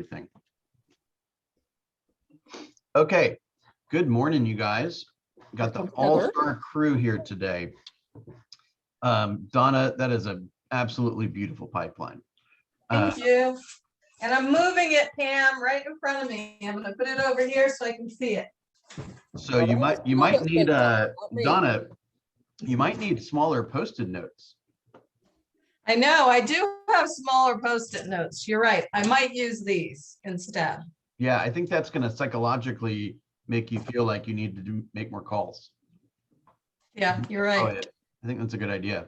everything. Okay, good morning, you guys. Got the all-star crew here today. Donna, that is an absolutely beautiful pipeline. Thank you. And I'm moving it, Pam, right in front of me. I'm going to put it over here so I can see it. So you might need Donna, you might need smaller Post-it notes. I know I do have smaller Post-it notes. You're right. I might use these instead. Yeah, I think that's going to psychologically make you feel like you need to make more calls. Yeah, you're right. I think that's a good idea.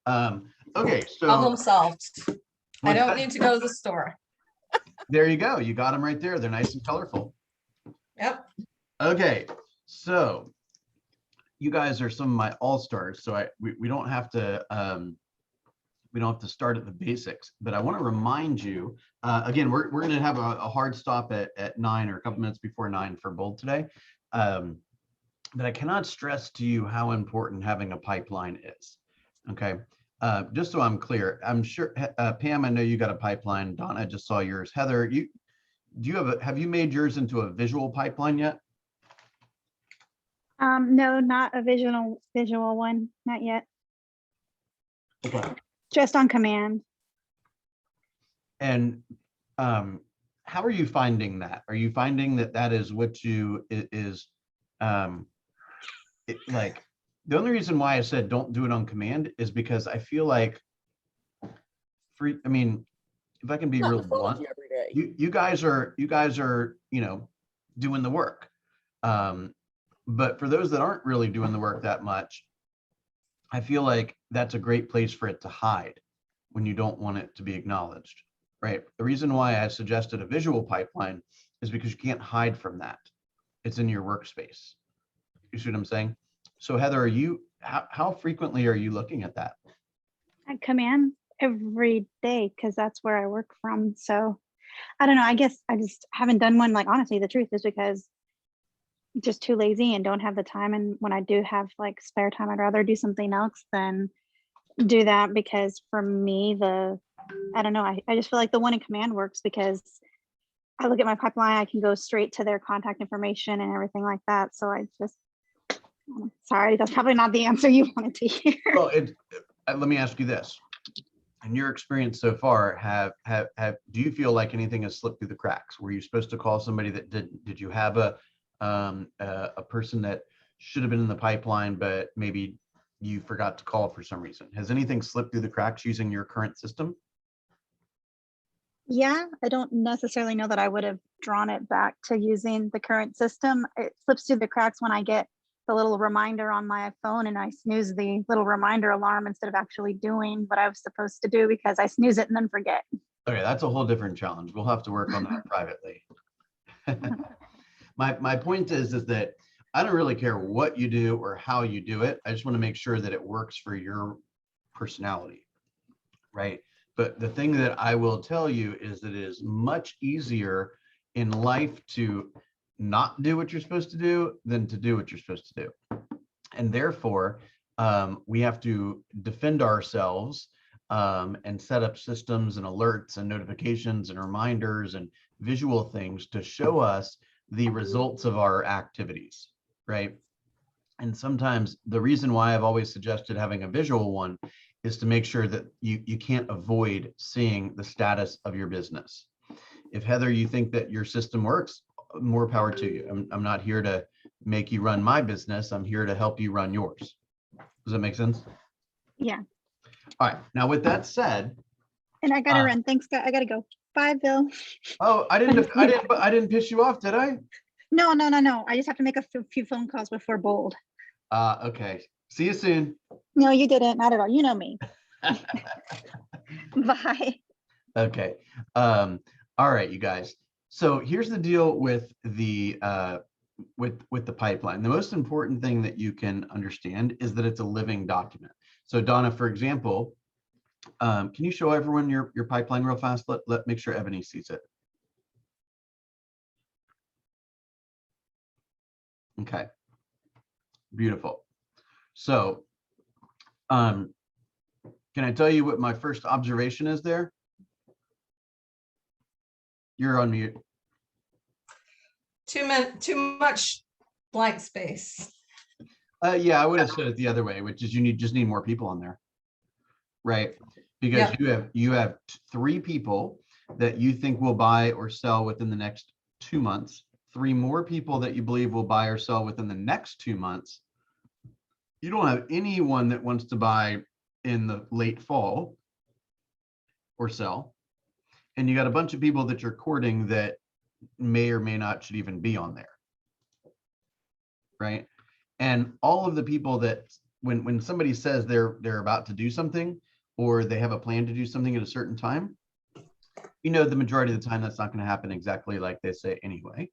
Okay, so problem solved. I don't need to go to the store. There you go. You got them right there. They're nice and colorful. Yep. Okay, so you guys are some of my all-stars. So we don't have to start at the basics, but I want to remind you again. We're going to have a hard stop at 9 or a couple minutes before 9 for Bold today. But I cannot stress to you how important having a pipeline is. Okay. Just so I'm clear, I'm sure Pam, I know you got a pipeline. Donna, I just saw yours. Heather, have you made yours into a visual pipeline yet? No, not a visual one, not yet. Okay. Just on command. And how are you finding that? Are you finding that is what you like? The only reason why I said don't do it on command is because I feel like I mean, if I can be real blunt, you guys are, doing the work. But for those that aren't really doing the work that much, I feel like that's a great place for it to hide when you don't want it to be acknowledged, right? The reason why I suggested a visual pipeline is because you can't hide from that. It's in your workspace. You see what I'm saying? So Heather, how frequently are you looking at that? At command every day, because that's where I work from. So I don't know. I guess I just haven't done one. Like, honestly, the truth is because I'm just too lazy and don't have the time. And when I do have like spare time, I'd rather do something else than do that, because for me, I don't know. I just feel like the one in command works because I look at my pipeline, I can go straight to their contact information and everything like that. So I just, sorry, that's probably not the answer you wanted to hear. Well, let me ask you this. In your experience so far, do you feel like anything has slipped through the cracks? Were you supposed to call somebody that didn't? Did you have a person that should have been in the pipeline, but maybe you forgot to call for some reason? Has anything slipped through the cracks using your current system? Yeah, I don't necessarily know that I would have drawn it back to using the current system. It slips through the cracks when I get the little reminder on my phone and I snooze the little reminder alarm instead of actually doing what I was supposed to do because I snooze it and then forget. Okay, that's a whole different challenge. We'll have to work on that privately. My point is that I don't really care what you do or how you do it. I just want to make sure that it works for your personality, right? But the thing that I will tell you is that it is much easier in life to not do what you're supposed to do than to do what you're supposed to do. And therefore, we have to defend ourselves and set up systems and alerts and notifications and reminders and visual things to show us the results of our activities, right? And sometimes the reason why I've always suggested having a visual one is to make sure that you can't avoid seeing the status of your business. If Heather, you think that your system works, more power to you. I'm not here to make you run my business. I'm here to help you run yours. Does that make sense? Yeah. All right. Now, with that said, and I gotta run. Thanks, I gotta go. Bye, Bill. Oh, I didn't piss you off, did I? No. I just have to make a few phone calls before Bold. Okay. See you soon. No, you didn't. Not at all. You know me. Bye. Okay. All right, you guys. So here's the deal with the with the pipeline. The most important thing that you can understand is that it's a living document. So Donna, for example, can you show everyone your pipeline real fast? Let make sure Ebony sees it. Okay. Beautiful. So can I tell you what my first observation is there? You're on mute. Too much blank space. Yeah, I would have said it the other way, which is just need more people on there, right? Because Yep. you have 3 people that you think will buy or sell within the next 2 months, 3 more people that you believe will buy or sell within the next 2 months. You don't have anyone that wants to buy in the late fall or sell. And you got a bunch of people that you're courting that may or may not should even be on there, right? And all of the people that when somebody says they're about to do something or they have a plan to do something at a certain time, you know, the majority of the time that's not going to happen exactly like they say anyway.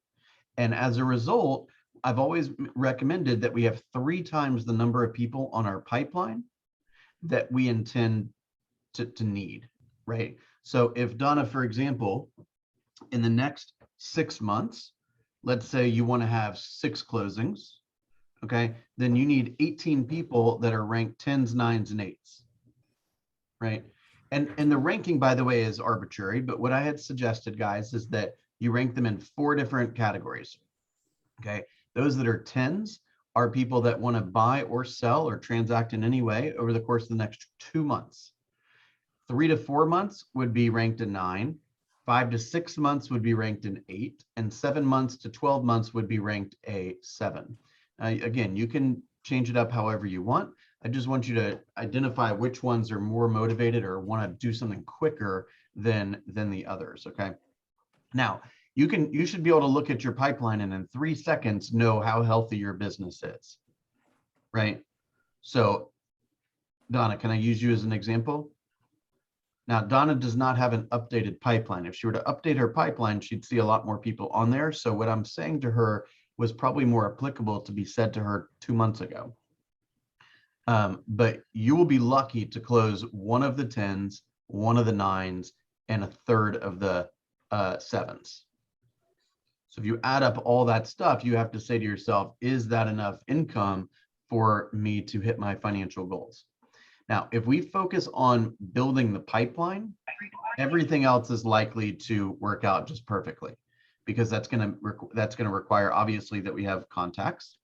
And as a result, I've always recommended that we have 3 times the number of people on our pipeline that we intend to need, right? So if Donna, for example, in the next 6 months, let's say you want to have 6 closings, okay, then you need 18 people that are ranked 10s, 9s, and 8s, right? And the ranking, by the way, is arbitrary, but what I had suggested, guys, is that you rank them in 4 different categories, okay? Those that are 10s are people that want to buy or sell or transact in any way over the course of the next 2 months. 3 to 4 months would be ranked a 9, 5 to 6 months would be ranked an 8, and 7 months to 12 months would be ranked a 7. Again, you can change it up however you want. I just want you to identify which ones are more motivated or want to do something quicker than the others, okay? Now, you should be able to look at your pipeline and in 3 seconds know how healthy your business is, right? So, Donna, can I use you as an example? Now, Donna does not have an updated pipeline. If she were to update her pipeline, she'd see a lot more people on there. So what I'm saying to her was probably more applicable to be said to her 2 months ago. But you will be lucky to close one of the 10s, one of the 9s, and a third of the 7s. So if you add up all that stuff, you have to say to yourself, is that enough income for me to hit my financial goals? Now, if we focus on building the pipeline, everything else is likely to work out just perfectly, because that's going to require, obviously, that we have contacts.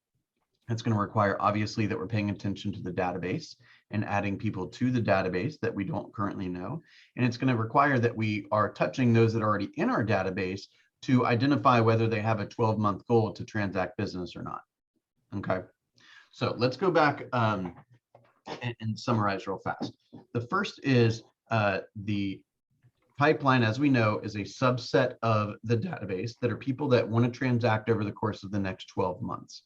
It's going to require, obviously, that we're paying attention to the database and adding people to the database that we don't currently know. And it's going to require that we are touching those that are already in our database to identify whether they have a 12-month goal to transact business or not. Okay, so let's go back and summarize real fast. The first is the pipeline, as we know, is a subset of the database that are people that want to transact over the course of the next 12 months.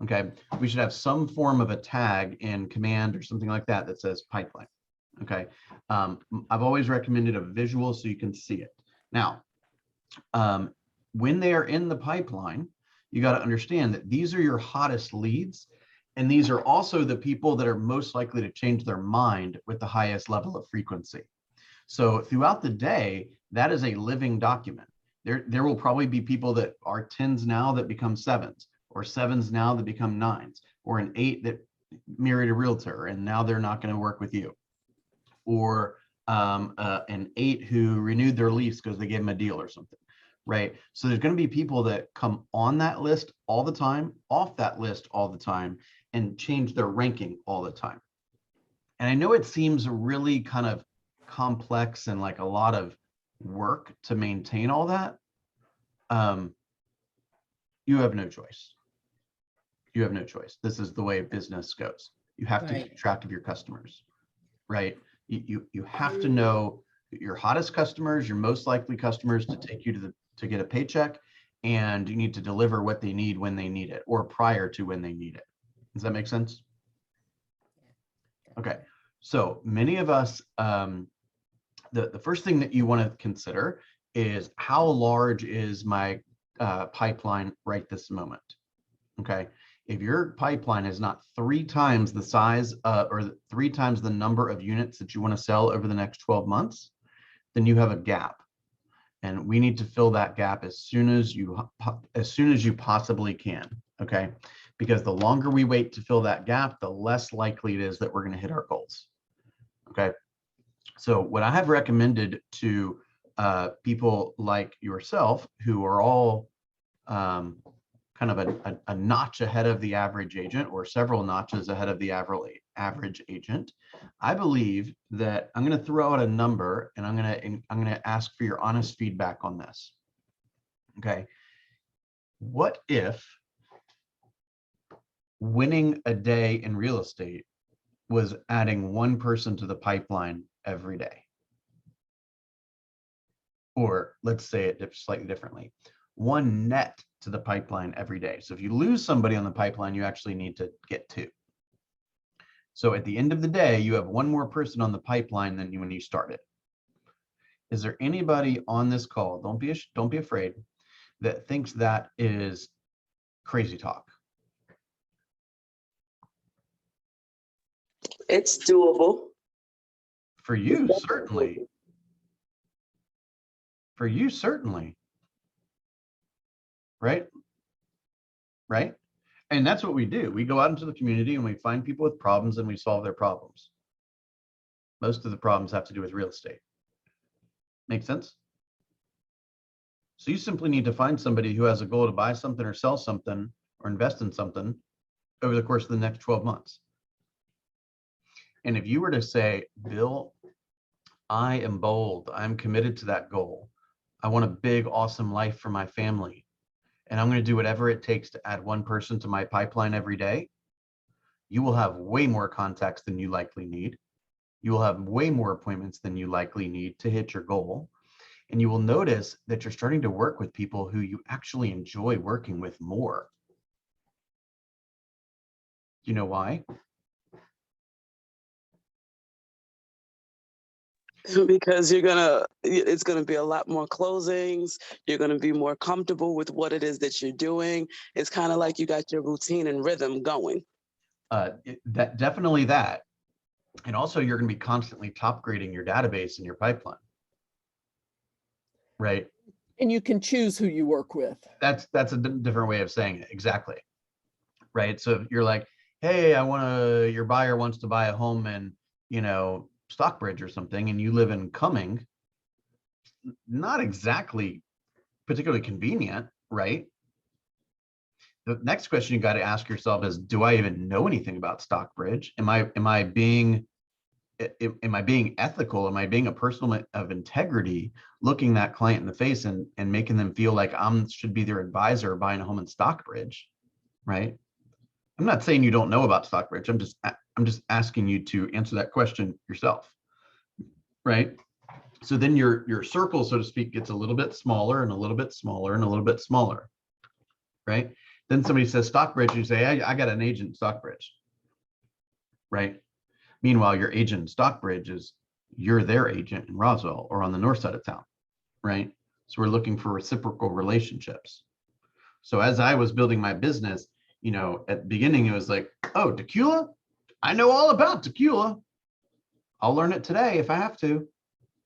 Okay, we should have some form of a tag in command or something like that that says pipeline. Okay, I've always recommended a visual so you can see it. Now, when they are in the pipeline, you got to understand that these are your hottest leads. And these are also the people that are most likely to change their mind with the highest level of frequency. So throughout the day, that is a living document. There will probably be people that are 10s now that become 7s, or 7s now that become 9s, or an 8 that married a realtor and now they're not going to work with you, or an 8 who renewed their lease because they gave them a deal or something, right? So there's going to be people that come on that list all the time, off that list all the time, and change their ranking all the time. And I know it seems really kind of complex and like a lot of work to maintain all that. You have no choice. You have no choice. This is the way business goes. You have to keep track of your customers, right? You have to know your hottest customers, your most likely customers to take you to get a paycheck, and you need to deliver what they need when they need it, or prior to when they need it. Does that make sense? Okay, so many of us, the first thing that you want to consider is how large is my pipeline right this moment, okay? If your pipeline is not 3 times the size or 3 times the number of units that you want to sell over the next 12 months, then you have a gap. And we need to fill that gap as soon as you possibly can, okay? Because the longer we wait to fill that gap, the less likely it is that we're going to hit our goals, okay? So what I have recommended to people like yourself who are all kind of a notch ahead of the average agent or several notches ahead of the average agent. I believe that I'm going to throw out a number and I'm going to ask for your honest feedback on this. Okay. What if winning a day in real estate was adding one person to the pipeline every day? Or let's say it slightly differently, one net to the pipeline every day. So if you lose somebody on the pipeline, you actually need to get two. So at the end of the day, you have one more person on the pipeline than when you started. Is there anybody on this call, don't be afraid, that thinks that is crazy talk? It's doable. For you, certainly. For you, certainly. Right? Right? And that's what we do. We go out into the community and we find people with problems and we solve their problems. Most of the problems have to do with real estate. Make sense? So you simply need to find somebody who has a goal to buy something or sell something or invest in something over the course of the next 12 months. And if you were to say, Bill, I am bold, I'm committed to that goal. I want a big, awesome life for my family. And I'm going to do whatever it takes to add one person to my pipeline every day. You will have way more contacts than you likely need. You will have way more appointments than you likely need to hit your goal. And you will notice that you're starting to work with people who you actually enjoy working with more. You know why? Because it's gonna be a lot more closings. You're gonna be more comfortable with what it is that you're doing. It's kind of like you got your routine and rhythm going. Definitely that. And also you're going to be constantly top grading your database and your pipeline. Right. And you can choose who you work with. That's a different way of saying it. Exactly. Right. So if you're like, hey, your buyer wants to buy a home in, Stockbridge or something, and you live in Cumming, not exactly particularly convenient, right? The next question you got to ask yourself is, do I even know anything about Stockbridge? Am I being ethical? Am I being a person of integrity, looking that client in the face and making them feel like should be their advisor buying a home in Stockbridge, right? I'm not saying you don't know about Stockbridge. I'm just asking you to answer that question yourself, right? So then your circle, so to speak, gets a little bit smaller and a little bit smaller and a little bit smaller, right? Then somebody says Stockbridge, and you say, I got an agent in Stockbridge, right? Meanwhile, your agent in Stockbridge you're their agent in Roswell or on the north side of town, right? So we're looking for reciprocal relationships. So as I was building my business, at the beginning, it was like, oh, tequila? I know all about tequila. I'll learn it today if I have to,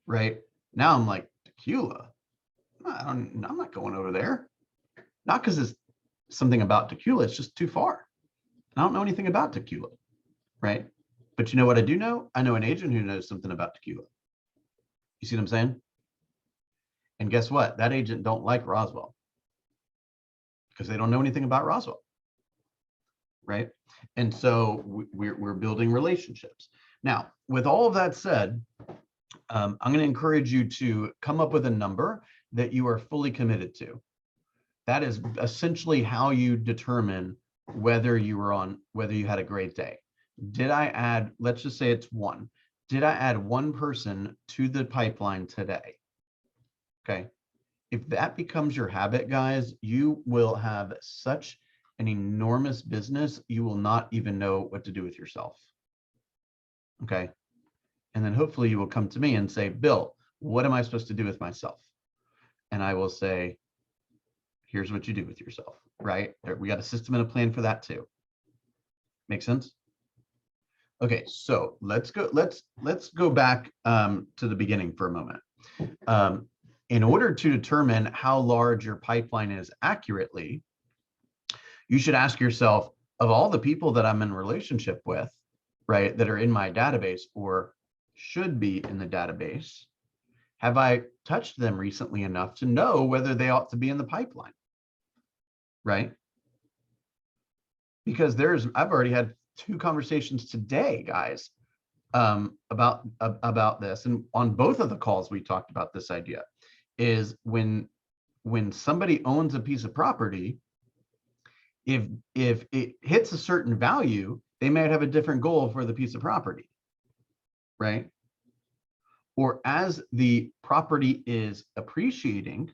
right? Now I'm like, tequila? I'm not going over there. Not because it's something about tequila, it's just too far. I don't know anything about tequila, right? But you know what I do know? I know an agent who knows something about tequila. You see what I'm saying? And guess what? That agent don't like Roswell because they don't know anything about Roswell, right? And so we're building relationships. Now, with all of that said, I'm going to encourage you to come up with a number that you are fully committed to. That is essentially how you determine whether you had a great day. Did I add, let's just say it's one. Did I add one person to the pipeline today? Okay. If that becomes your habit, guys, you will have such an enormous business, you will not even know what to do with yourself. Okay. And then hopefully you will come to me and say, Bill, what am I supposed to do with myself? And I will say, here's what you do with yourself, right? We got a system and a plan for that too. Make sense? Okay, so let's go back to the beginning for a moment. In order to determine how large your pipeline is accurately, you should ask yourself, of all the people that I'm in relationship with, right, that are in my database or should be in the database, have I touched them recently enough to know whether they ought to be in the pipeline, right? Because I've already had 2 conversations today, guys, about this, and on both of the calls we talked about this idea is when somebody owns a piece of property, if it hits a certain value, they might have a different goal for the piece of property, right? Or as the property is appreciating,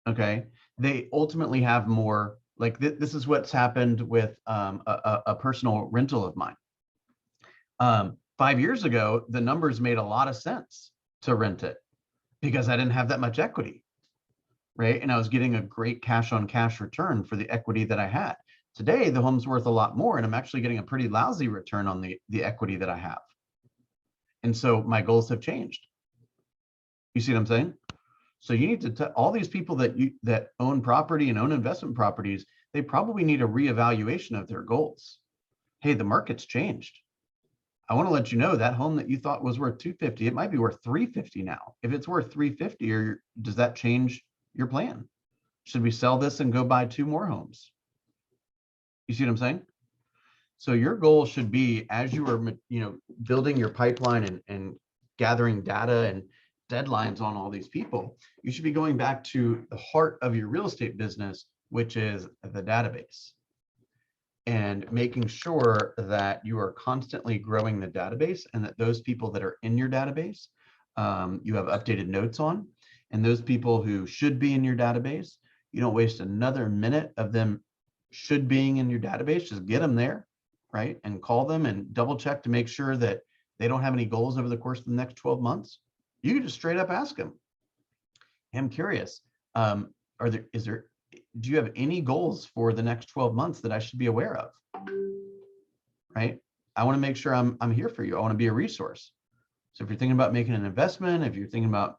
okay, they ultimately have more, like this is what's happened with a personal rental of mine. 5 years ago, the numbers made a lot of sense to rent it because I didn't have that much equity, right? And I was getting a great cash on cash return for the equity that I had. Today, the home's worth a lot more, and I'm actually getting a pretty lousy return on the equity that I have. And so my goals have changed. You see what I'm saying? So you need to all these people that own property and own investment properties, they probably need a reevaluation of their goals. Hey, the market's changed. I want to let you know that home that you thought was worth 250, it might be worth 350 now. If it's worth 350, or does that change your plan? Should we sell this and go buy 2 more homes? You see what I'm saying? So your goal should be, as you are, building your pipeline and gathering data and deadlines on all these people, you should be going back to the heart of your real estate business, which is the database, and making sure that you are constantly growing the database, and that those people that are in your database, you have updated notes on, and those people who should be in your database, you don't waste another minute of them should being in your database. Just get them there, right? And call them and double check to make sure that they don't have any goals over the course of the next 12 months. You can just straight up ask them. I'm curious, do you have any goals for the next 12 months that I should be aware of? Right? I want to make sure I'm here for you. I want to be a resource. So if you're thinking about making an investment, if you're thinking about,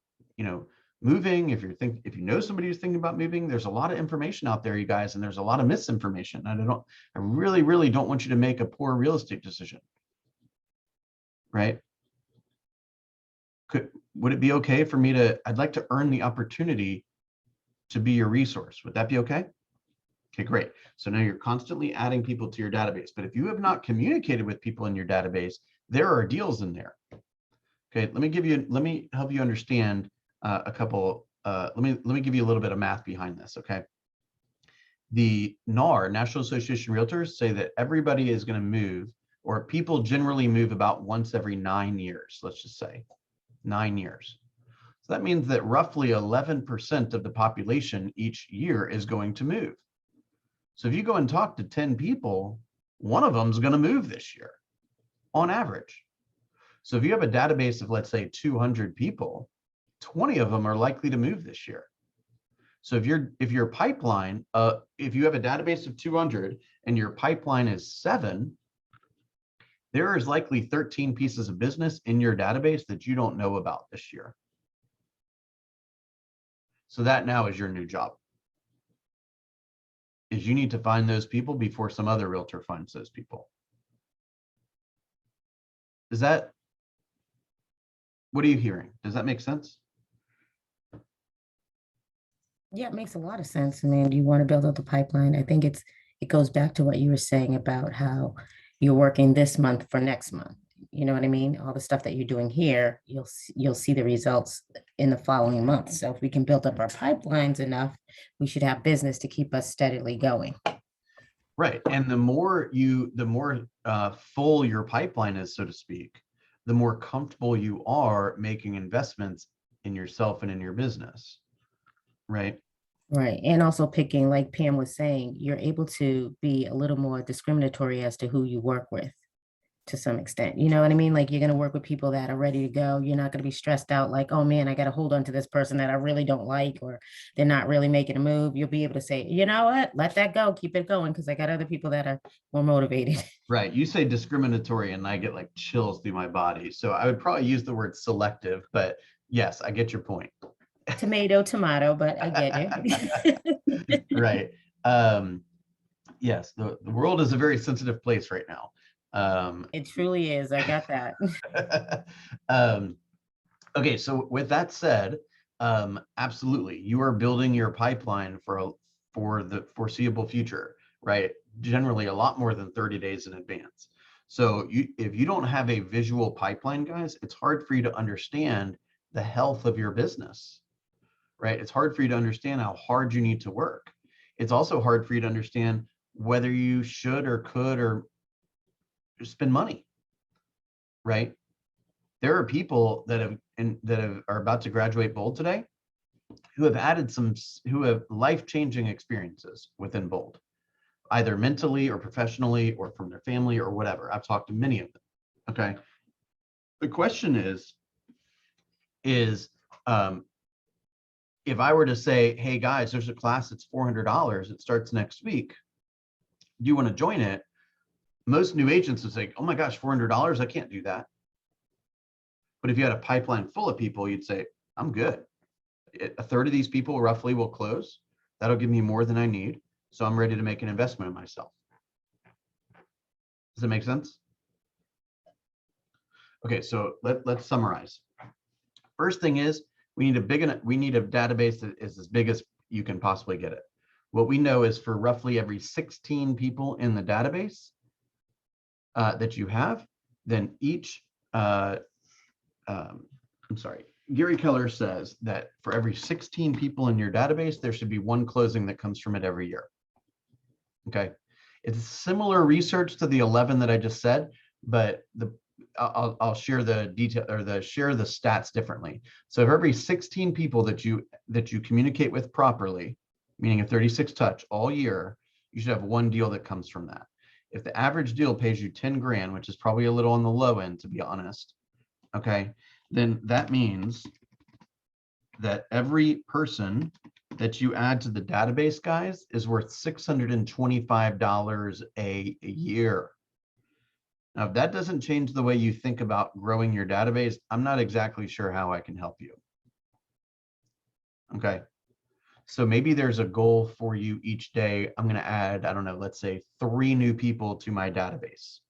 moving, if you know somebody who's thinking about moving, there's a lot of information out there, you guys, and there's a lot of misinformation. And I really, really don't want you to make a poor real estate decision. Right? Would it be okay for me I'd like to earn the opportunity to be your resource. Would that be okay? Okay, great. So now you're constantly adding people to your database. But if you have not communicated with people in your database, there are deals in there. Okay, let me help you understand a couple. Let me give you a little bit of math behind this. Okay, the NAR, National Association of Realtors, say that everybody is going to move, or people generally move about once every 9 years. Let's just say 9 years. So that means that roughly 11% of the population each year is going to move. So if you go and talk to 10 people, one of them is going to move this year on average. So if you have a database of, let's say, 200 people, 20 of them are likely to move this year. So if your pipeline, if you have a database of 200 and your pipeline is 7, there is likely 13 pieces of business in your database that you don't know about this year. So that now is your new job, is you need to find those people before some other realtor finds those people. What are you hearing? Does that make sense? Yeah, it makes a lot of sense. I mean, you want to build up the pipeline. I think it goes back to what you were saying about how you're working this month for next month. You know what I mean? All the stuff that you're doing here, you'll see the results in the following month. So if we can build up our pipelines enough, we should have business to keep us steadily going. Right. And the more full your pipeline is, so to speak, the more comfortable you are making investments in yourself and in your business. Right. Right. And also picking, like Pam was saying, you're able to be a little more discriminatory as to who you work with to some extent. You know what I mean? Like, you're going to work with people that are ready to go. You're not going to be stressed out like, oh man, I got to hold on to this person that I really don't like, or they're not really making a move. You'll be able to say, you know what, let that go, keep it going, because I got other people that are more motivated. Right. You say discriminatory and I get like chills through my body. So I would probably use the word selective, but yes, I get your point. Tomato, but I get you. Right. Yes, the world is a very sensitive place right now. It truly is. I got that. Okay, so with that said, Absolutely. You are building your pipeline for the foreseeable future, right? Generally a lot more than 30 days in advance. So if you don't have a visual pipeline, guys, it's hard for you to understand the health of your business, right? It's hard for you to understand how hard you need to work. It's also hard for you to understand whether you should or could or spend money, right? There are people that are about to graduate Bold today who have life-changing experiences within Bold, either mentally or professionally or from their family or whatever. I've talked to many of them. Okay. The question is if I were to say, hey guys, there's a class that's $400, it starts next week, do you want to join it? Most new agents would say, oh my gosh, $400, I can't do that. But if you had a pipeline full of people, you'd say, I'm good. A third of these people roughly will close. That'll give me more than I need. So I'm ready to make an investment in myself. Does that make sense? Okay, so let's summarize. First thing is we need a database that is as big as you can possibly get it. What we know is for roughly every 16 people in the database that you have, then each Gary Keller says that for every 16 people in your database, there should be one closing that comes from it every year. Okay. It's similar research to the 11 that I just said, but I'll share the detail or share the stats differently. So for every 16 people that you communicate with properly, meaning a 36 touch all year, you should have one deal that comes from that. If the average deal pays you 10 grand, which is probably a little on the low end, to be honest, okay, then that means that every person that you add to the database, guys, is worth $625 a year. Now, if that doesn't change the way you think about growing your database, I'm not exactly sure how I can help you. Okay. So maybe there's a goal for you each day. I'm going to add, I don't know, let's say 3 new people to my database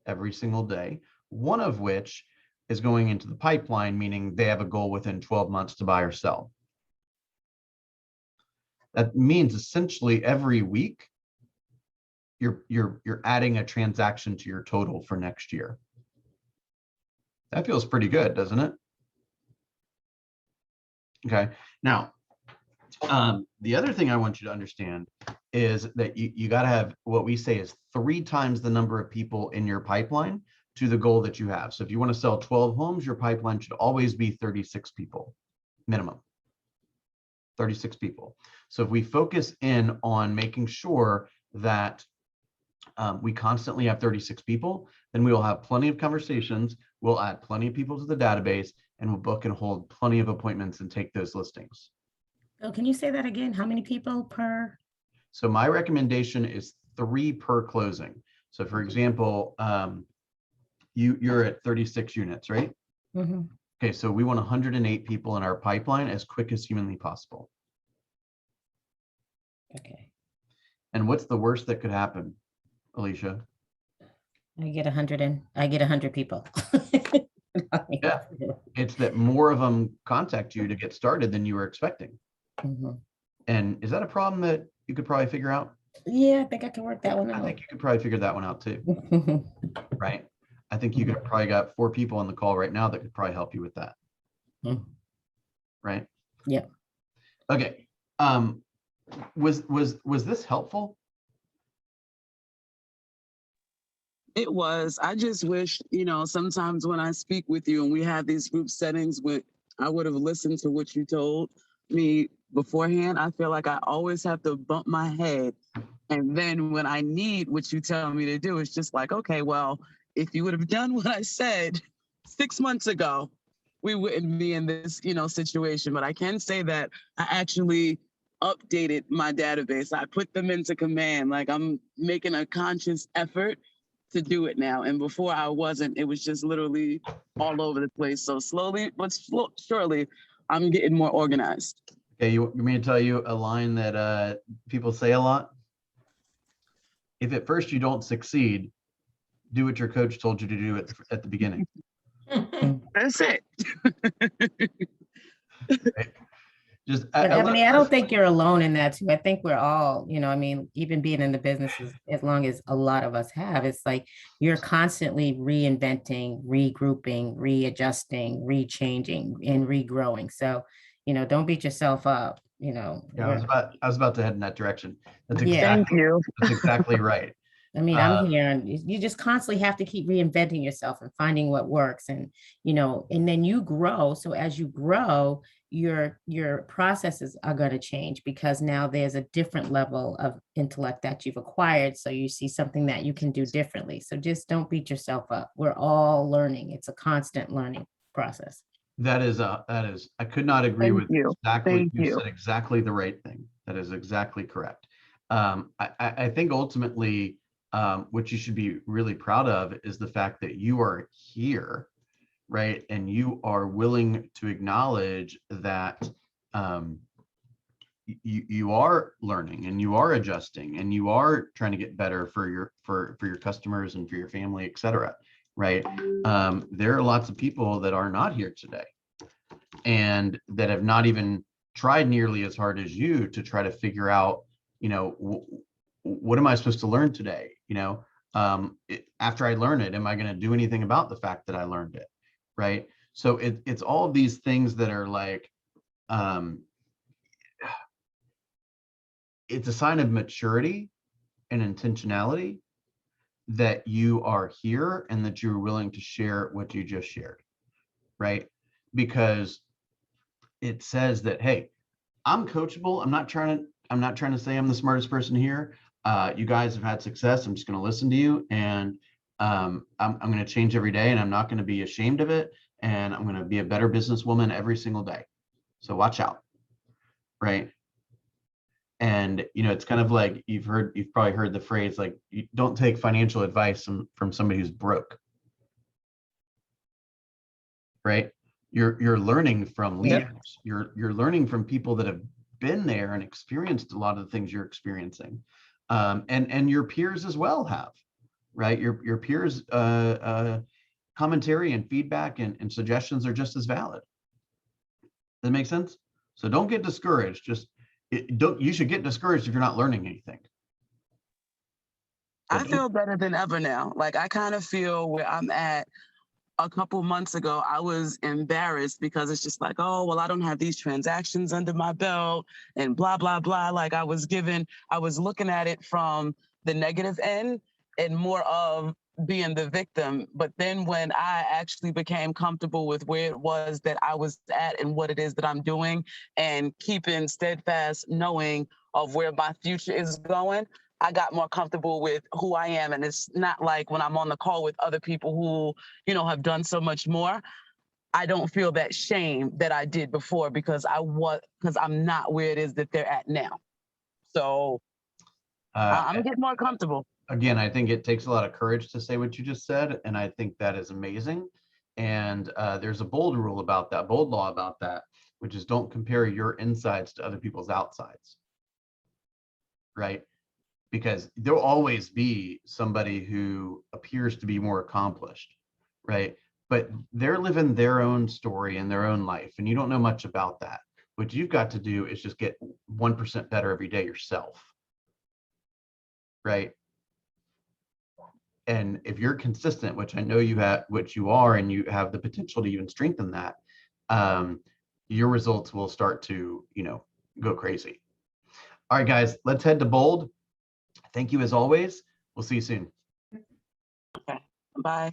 every single day, one of which is going into the pipeline, meaning they have a goal within 12 months to buy or sell. That means essentially every week, you're adding a transaction to your total for next year. That feels pretty good, doesn't it? Okay. Now, the other thing I want you to understand is that you got to have what we say is 3 times the number of people in your pipeline to the goal that you have. So if you want to sell 12 homes, your pipeline should always be 36 people minimum. 36 people. So if we focus in on making sure that we constantly have 36 people, then we will have plenty of conversations. We'll add plenty of people to the database, and we'll book and hold plenty of appointments and take those listings. Oh, can you say that again? How many people per? So my recommendation is 3 per closing. So for example, you're at 36 units, right? Mm-hmm. Okay, so we want 108 people in our pipeline as quick as humanly possible. Okay. And what's the worst that could happen, Alicia? I get 100 people. Yeah, it's that more of them contact you to get started than you were expecting. Mm-hmm. And is that a problem that you could probably figure out? Yeah, I think I can work that one I out. think you could probably figure that one out too, right? I think you could probably got 4 people on the call right now that could probably help you with that. Mm. Right? Yeah. Okay. Was this helpful? It was. I just wish, sometimes when I speak with you and we have these group settings, when I would have listened to what you told me beforehand. I feel like I always have to bump my head. And then when I need what you tell me to do, it's just like, okay, well, if you would have done what I said 6 months ago, we wouldn't be in this, situation. But I can say that I actually updated my database. I put them into command. Like I'm making a conscious effort to do it now. And before I wasn't, it was just literally all over the place. So slowly, but surely, I'm getting more organized. Okay, you want me to tell you a line that people say a lot? If at first you don't succeed, do what your coach told you to do at the beginning. That's it. Right? just But Ebony, I don't think you're alone in that too. I think we're all, I mean, even being in the businesses, as long as a lot of us have, it's like you're constantly reinventing, regrouping, readjusting, rechanging, and regrowing. So, don't beat yourself up, Yeah, I was about to head in that direction. That's Yeah. Thank you. That's exactly right. I mean, I'm here and you just constantly have to keep reinventing yourself and finding what works and, and then you grow. So as you grow, your processes are going to change because now there's a different level of intellect that you've acquired. So you see something that you can do differently. So just don't beat yourself up. We're all learning. It's a constant learning process. That is, I could not agree Thank with you. exactly, Thank you you. said exactly the right thing. That is exactly correct. I think ultimately, what you should be really proud of is the fact that you are here, right? And you are willing to acknowledge that you are learning and you are adjusting and you are trying to get better for your customers and for your family, et cetera, right? There are lots of people that are not here today and that have not even tried nearly as hard as you to try to figure out, what am I supposed to learn today? After I learn it, am I going to do anything about the fact that I learned it? Right. So it's all of these things that are like, it's a sign of maturity and intentionality that you are here and that you're willing to share what you just shared. Right. Because it says that, hey, I'm coachable. I'm not trying to say I'm the smartest person here. You guys have had success. I'm just going to listen to you, and I'm going to change every day, and I'm not going to be ashamed of it. And I'm going to be a better businesswoman every single day. So watch out, right? And it's kind of like you've probably heard the phrase like, you don't take financial advice from somebody who's broke, right? You're learning from leaders. You're learning from people that have been there and experienced a lot of the things you're experiencing, and your peers as well have, right? Your peers commentary and feedback and suggestions are just as valid. Does that make sense? So don't get discouraged. You should get discouraged if you're not learning anything. I feel better than ever now. Like I kind of feel where I'm at. A couple months ago, I was embarrassed because it's just like, oh, well, I don't have these transactions under my belt and blah, blah, blah. Like I was looking at it from the negative end and more of being the victim. But then when I actually became comfortable with where it was that I was at and what it is that I'm doing and keeping steadfast knowing of where my future is going, I got more comfortable with who I am. And it's not like when I'm on the call with other people who, have done so much more, I don't feel that shame that I did before because I'm not where it is that they're at now. So I'm getting more comfortable. Again, I think it takes a lot of courage to say what you just said. And I think that is amazing. And there's a bold law about that, which is don't compare your insides to other people's outsides. Right? Because there'll always be somebody who appears to be more accomplished, right? But they're living their own story in their own life, and you don't know much about that. What you've got to do is just get 1% better every day yourself, right? And if you're consistent, which I know you are, and you have the potential to even strengthen that, your results will start to, go crazy. All right, guys, let's head to bold. Thank you as always. We'll see you soon. Okay. Bye.